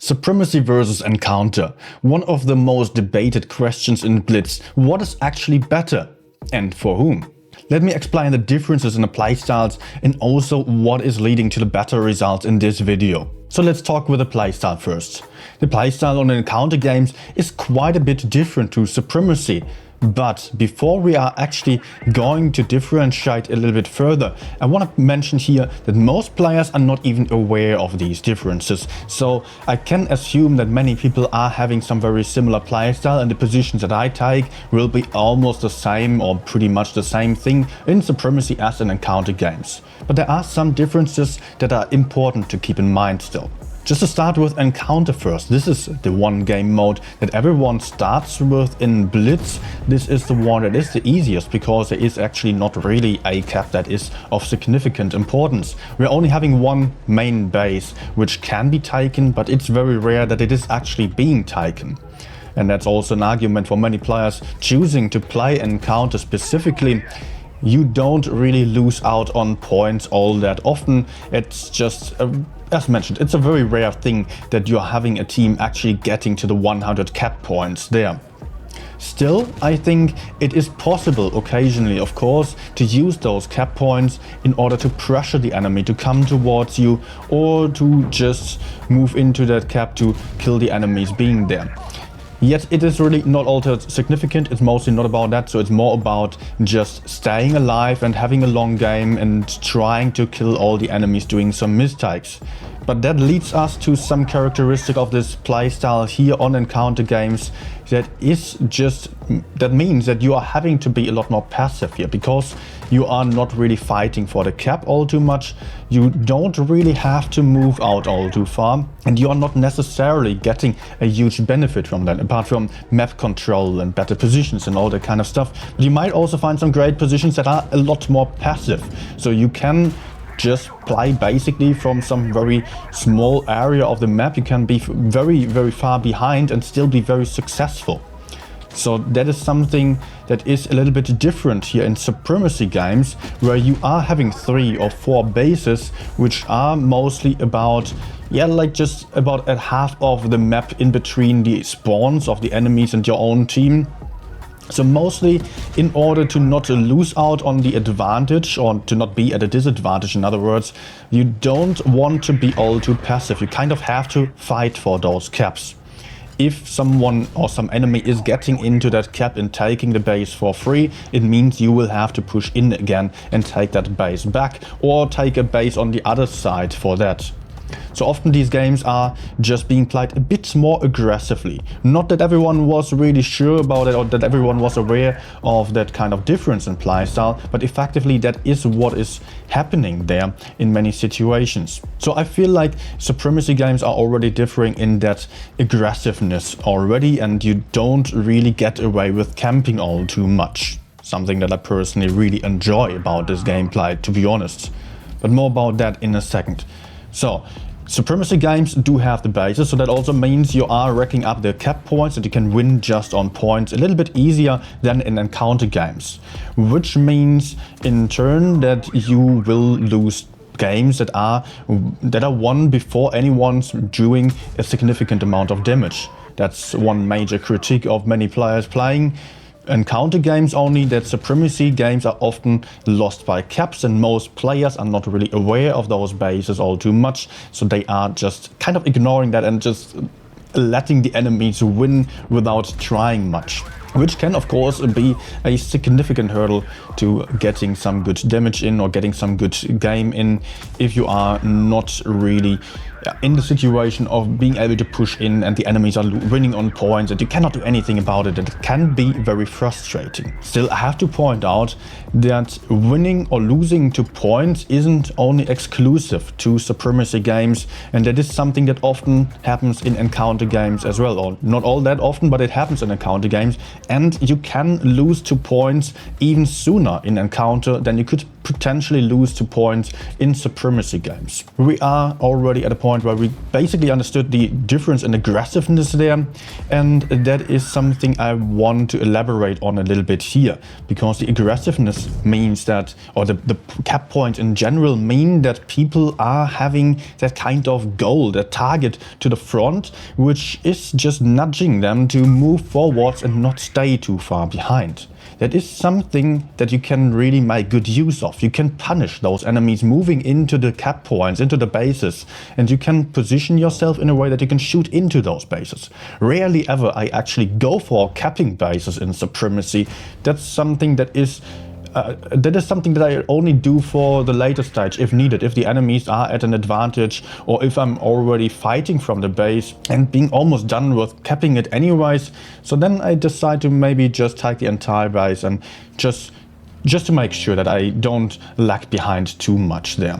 Supremacy versus Encounter. One of the most debated questions in Blitz. What is actually better? And for whom? Let me explain the differences in the playstyles and also what is leading to the better results in this video. So let's talk with the playstyle first. The playstyle on the Encounter games is quite a bit different to Supremacy. But before we are actually going to differentiate a little bit further, I want to mention here that most players are not even aware of these differences. So I can assume that many people are having some very similar playstyle, and the positions that I take will be almost the same or pretty much the same thing in Supremacy as in Encounter games. But there are some differences that are important to keep in mind still. Just to start with Encounter first, this is the one game mode that everyone starts with in Blitz. This is the one that is the easiest because there is actually not really a cap that is of significant importance. We're only having one main base which can be taken, but it's very rare that it is actually being taken. And that's also an argument for many players choosing to play Encounter specifically. You don't really lose out on points all that often. It's just as mentioned, it's a very rare thing that you're having a team actually getting to the 100 cap points there. Still, I think it is possible occasionally, of course, to use those cap points in order to pressure the enemy to come towards you or to just move into that cap to kill the enemies being there. Yet it is really not all that significant. It's mostly not about that, so it's more about just staying alive and having a long game and trying to kill all the enemies doing some mistakes. But that leads us to some characteristic of this playstyle here on Encounter games that means that you are having to be a lot more passive here because you are not really fighting for the cap all too much. You don't really have to move out all too far, and you are not necessarily getting a huge benefit from that apart from map control and better positions and all that kind of stuff. But you might also find some great positions that are a lot more passive, so you can just play basically from some very small area of the map. You can be very far behind and still be very successful. So that is something that is a little bit different here in Supremacy games, where you are having 3 or 4 bases which are mostly about just about at half of the map in between the spawns of the enemies and your own team. So mostly in order to not lose out on the advantage or to not be at a disadvantage, in other words, you don't want to be all too passive. You kind of have to fight for those caps. If someone or some enemy is getting into that cap and taking the base for free, it means you will have to push in again and take that base back or take a base on the other side for that. So often these games are just being played a bit more aggressively. Not that everyone was really sure about it or that everyone was aware of that kind of difference in playstyle, but effectively that is what is happening there in many situations. So I feel like Supremacy games are already differing in that aggressiveness already, and you don't really get away with camping all too much. Something that I personally really enjoy about this gameplay, to be honest. But more about that in a second. So, Supremacy games do have the bases, so that also means you are racking up the cap points that you can win just on points a little bit easier than in Encounter games. Which means in turn that you will lose games that are won before anyone's doing a significant amount of damage. That's one major critique of many players playing Encounter games only, that Supremacy games are often lost by caps, and most players are not really aware of those bases all too much, so they are just kind of ignoring that and just letting the enemies win without trying much. Which can of course be a significant hurdle to getting some good damage in or getting some good game in if you are not really in the situation of being able to push in and the enemies are winning on points and you cannot do anything about it. It can be very frustrating. Still, I have to point out that winning or losing to points isn't only exclusive to Supremacy games, and that is something that often happens in Encounter games as well, or not all that often, but it happens in Encounter games, and you can lose to points even sooner in Encounter than you could potentially lose to points in Supremacy games. We are already at a point point where we basically understood the difference in aggressiveness there, and that is something I want to elaborate on a little bit here, because the aggressiveness means that, or the cap points in general mean that people are having that kind of goal, that target to the front, which is just nudging them to move forwards and not stay too far behind. That is something that you can really make good use of. You can punish those enemies moving into the cap points, into the bases, and you can position yourself in a way that you can shoot into those bases. Rarely ever I actually go for capping bases in Supremacy. That's something that is something that I only do for the later stage if needed, if the enemies are at an advantage, or if I'm already fighting from the base and being almost done with capping it anyways. So then I decide to maybe just take the entire base and just to make sure that I don't lag behind too much there.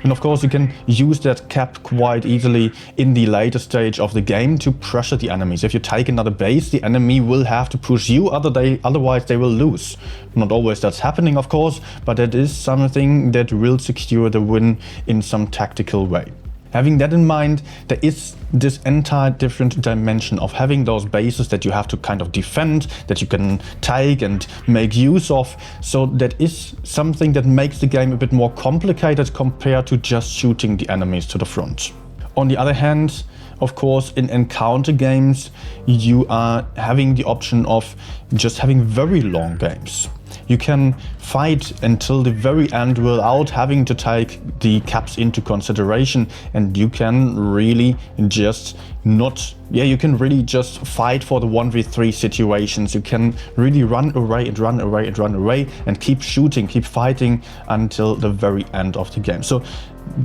And of course you can use that cap quite easily in the later stage of the game to pressure the enemies. If you take another base, the enemy will have to push you, otherwise they will lose. Not always that's happening, of course, but it is something that will secure the win in some tactical way. Having that in mind, there is this entire different dimension of having those bases that you have to kind of defend, that you can take and make use of. So that is something that makes the game a bit more complicated compared to just shooting the enemies to the front. On the other hand, of course, in encounter games, you are having the option of just having very long games. You can fight until the very end without having to take the caps into consideration, and you can really just you can really just fight for the 1v3 situations. You can really run away and keep shooting, keep fighting until the very end of the game. So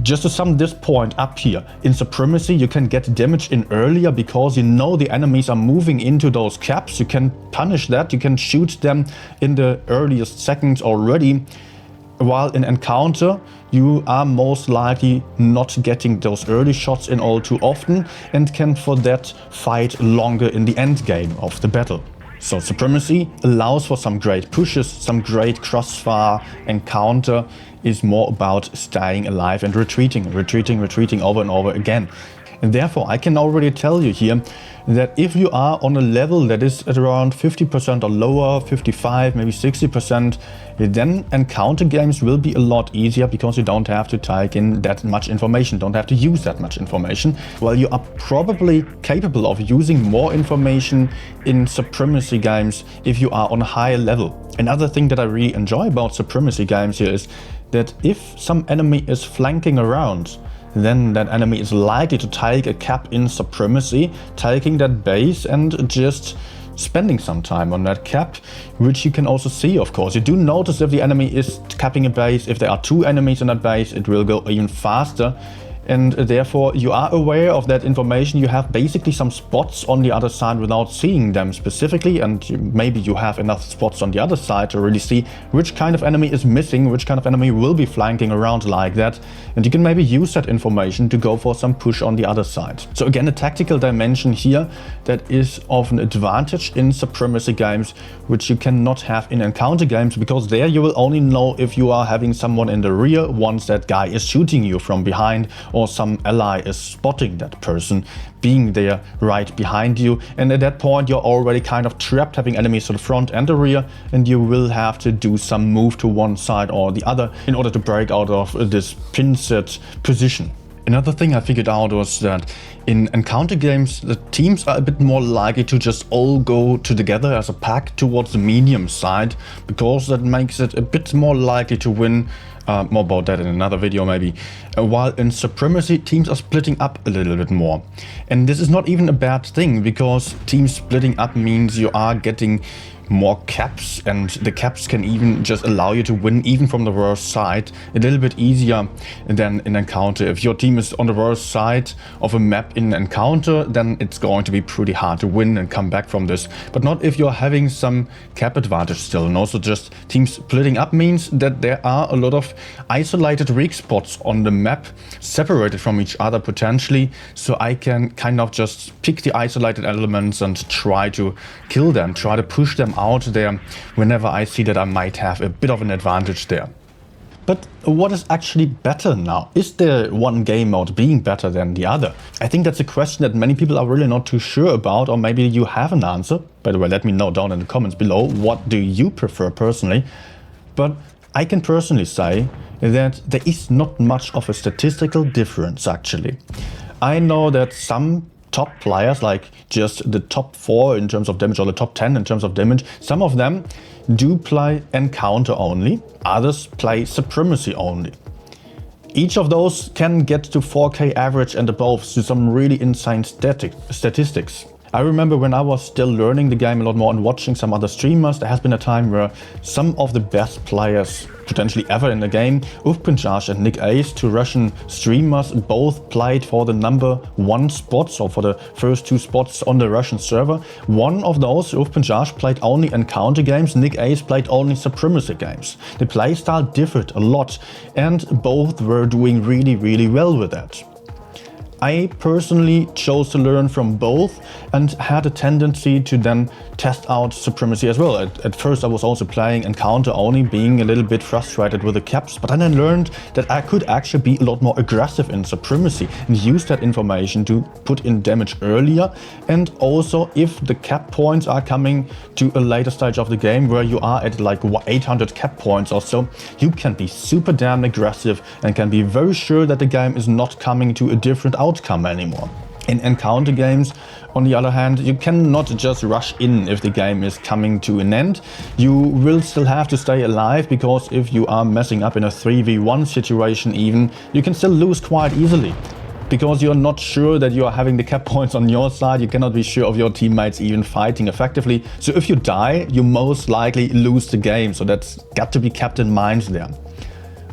just to sum this point up here, in Supremacy you can get damage in earlier because you know the enemies are moving into those caps. You can punish that, you can shoot them in the earliest seconds already, while in Encounter you are most likely not getting those early shots in all too often and can for that fight longer in the end game of the battle. So Supremacy allows for some great pushes, some great crossfire. Encounter is more about staying alive and retreating over and over again. And therefore I can already tell you here that if you are on a level that is at around 50% or lower, 55, maybe 60%, then encounter games will be a lot easier because you don't have to take in that much information, don't have to use that much information, while you are probably capable of using more information in Supremacy games if you are on a higher level. Another thing that I really enjoy about Supremacy games here is that if some enemy is flanking around, then that enemy is likely to take a cap in Supremacy, taking that base and just spending some time on that cap, which you can also see, of course. You do notice if the enemy is capping a base, if there are two enemies in that base, it will go even faster. And therefore you are aware of that information. You have basically some spots on the other side without seeing them specifically, and maybe you have enough spots on the other side to really see which kind of enemy is missing, which kind of enemy will be flanking around like that, and you can maybe use that information to go for some push on the other side. So again, a tactical dimension here that is of an advantage in Supremacy games, which you cannot have in encounter games, because there you will only know if you are having someone in the rear once that guy is shooting you from behind, or some ally is spotting that person being there right behind you, and at that point you're already kind of trapped, having enemies to the front and the rear, and you will have to do some move to one side or the other in order to break out of this pin set position. Another thing I figured out was that in encounter games, the teams are a bit more likely to just all go together as a pack towards the medium side, because that makes it a bit more likely to win. More about that in another video maybe. While in Supremacy, teams are splitting up a little bit more. And this is not even a bad thing, because teams splitting up means you are getting more caps, and the caps can even just allow you to win even from the worst side a little bit easier than in Encounter. If your team is on the worst side of a map in Encounter, then it's going to be pretty hard to win and come back from this, but not if you're having some cap advantage still. And also just teams splitting up means that there are a lot of isolated weak spots on the map, separated from each other potentially, so I can kind of just pick the isolated elements and try to kill them, try to push them out there whenever I see that I might have a bit of an advantage there. But what is actually better now? Is there one game mode being better than the other? I think that's a question that many people are really not too sure about, or maybe you have an answer. By the way, let me know down in the comments below, what do you prefer personally? But I can personally say that there is not much of a statistical difference actually. I know that some top players, like just the top 4 in terms of damage or the top 10 in terms of damage, some of them do play Encounter only, others play Supremacy only. Each of those can get to 4K average and above, to some really insane statistics. I remember when I was still learning the game a lot more and watching some other streamers, there has been a time where some of the best players potentially ever in the game, Supremacy and Nick Ace, 2 Russian streamers, both played for the #1 spots, or for the first 2 spots on the Russian server. One of those, Supremacy, played only Encounter games, Nick Ace played only Supremacy games. The playstyle differed a lot and both were doing really well with that. I personally chose to learn from both and had a tendency to then test out Supremacy as well. At first I was also playing Encounter only, being a little bit frustrated with the caps, but then I learned that I could actually be a lot more aggressive in Supremacy and use that information to put in damage earlier, and also if the cap points are coming to a later stage of the game where you are at like 800 cap points or so, you can be super damn aggressive and can be very sure that the game is not coming to a different outcome anymore. In Encounter games, on the other hand, you cannot just rush in if the game is coming to an end. You will still have to stay alive, because if you are messing up in a 3v1 situation even, you can still lose quite easily. Because you're not sure that you are having the cap points on your side, you cannot be sure of your teammates even fighting effectively. So if you die, you most likely lose the game, so that's got to be kept in mind there.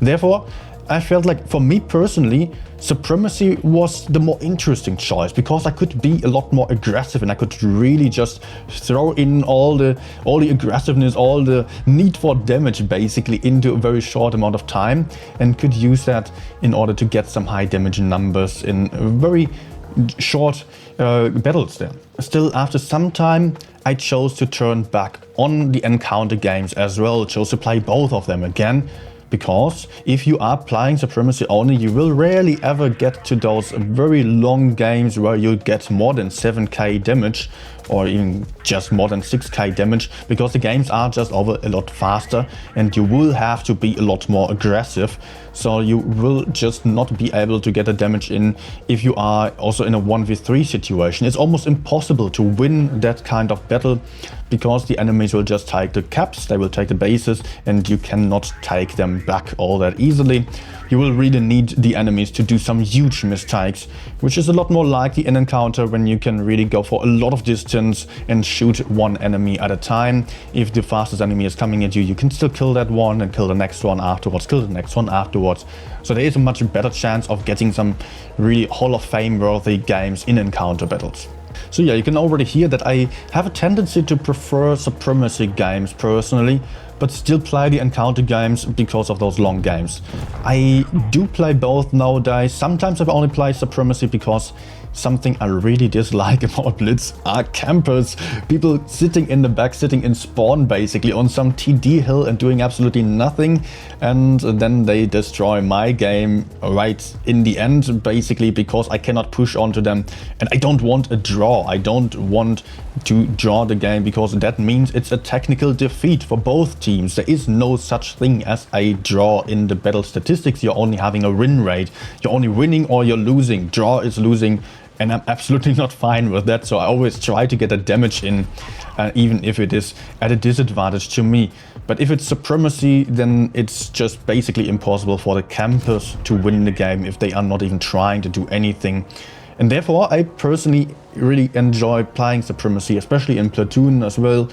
Therefore, I felt like, for me personally, Supremacy was the more interesting choice, because I could be a lot more aggressive and I could really just throw in all the aggressiveness, all the need for damage basically into a very short amount of time, and could use that in order to get some high damage numbers in very short battles there. Still, after some time, I chose to turn back on the Encounter games as well, chose to play both of them again. Because if you are playing Supremacy only, you will rarely ever get to those very long games where you get more than 7k damage, or even just more than 6k damage, because the games are just over a lot faster and you will have to be a lot more aggressive. So you will just not be able to get the damage in if you are also in a 1v3 situation. It's almost impossible to win that kind of battle, because the enemies will just take the caps, they will take the bases, and you cannot take them back all that easily. You will really need the enemies to do some huge mistakes, which is a lot more likely in Encounter, when you can really go for a lot of distance and shoot one enemy at a time. If the fastest enemy is coming at you, you can still kill that one and kill the next one afterwards, kill the next one afterwards. So there is a much better chance of getting some really Hall of Fame worthy games in Encounter battles. So yeah, you can already hear that I have a tendency to prefer Supremacy games personally, but still play the Encounter games because of those long games. I do play both nowadays. Sometimes I only play Supremacy because something I really dislike about Blitz are campers. People sitting in the back, sitting in spawn basically on some TD hill and doing absolutely nothing, and then they destroy my game right in the end basically, because I cannot push onto them, and I don't want a draw. I don't want to draw the game, because that means it's a technical defeat for both teams. There is no such thing as a draw in the battle statistics. You're only having a win rate. You're only winning or you're losing. Draw is losing, and I'm absolutely not fine with that. So I always try to get a damage in, even if it is at a disadvantage to me. But if it's Supremacy, then it's just basically impossible for the campers to win the game if they are not even trying to do anything. And therefore, I personally really enjoy playing Supremacy, especially in Platoon as well,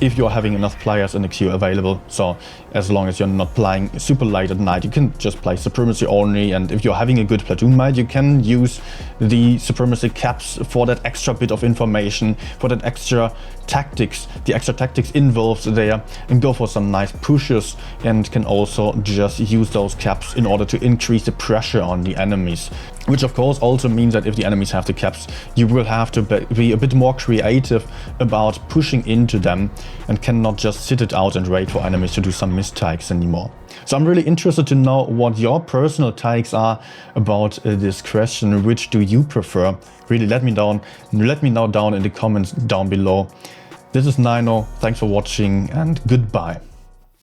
if you're having enough players in the queue available. So as long as you're not playing super late at night, you can just play Supremacy only. And if you're having a good Platoon mate, you can use the Supremacy caps for that extra bit of information, for that extra tactics, the extra tactics involved there, and go for some nice pushes, and can also just use those caps in order to increase the pressure on the enemies. Which of course also means that if the enemies have the caps, you will have to be a bit more creative about pushing into them, and cannot just sit it out and wait for enemies to do some mistakes anymore. So I'm really interested to know what your personal takes are about this question. Which do you prefer? Really let me know down in the comments down below. This is Nino, thanks for watching and goodbye.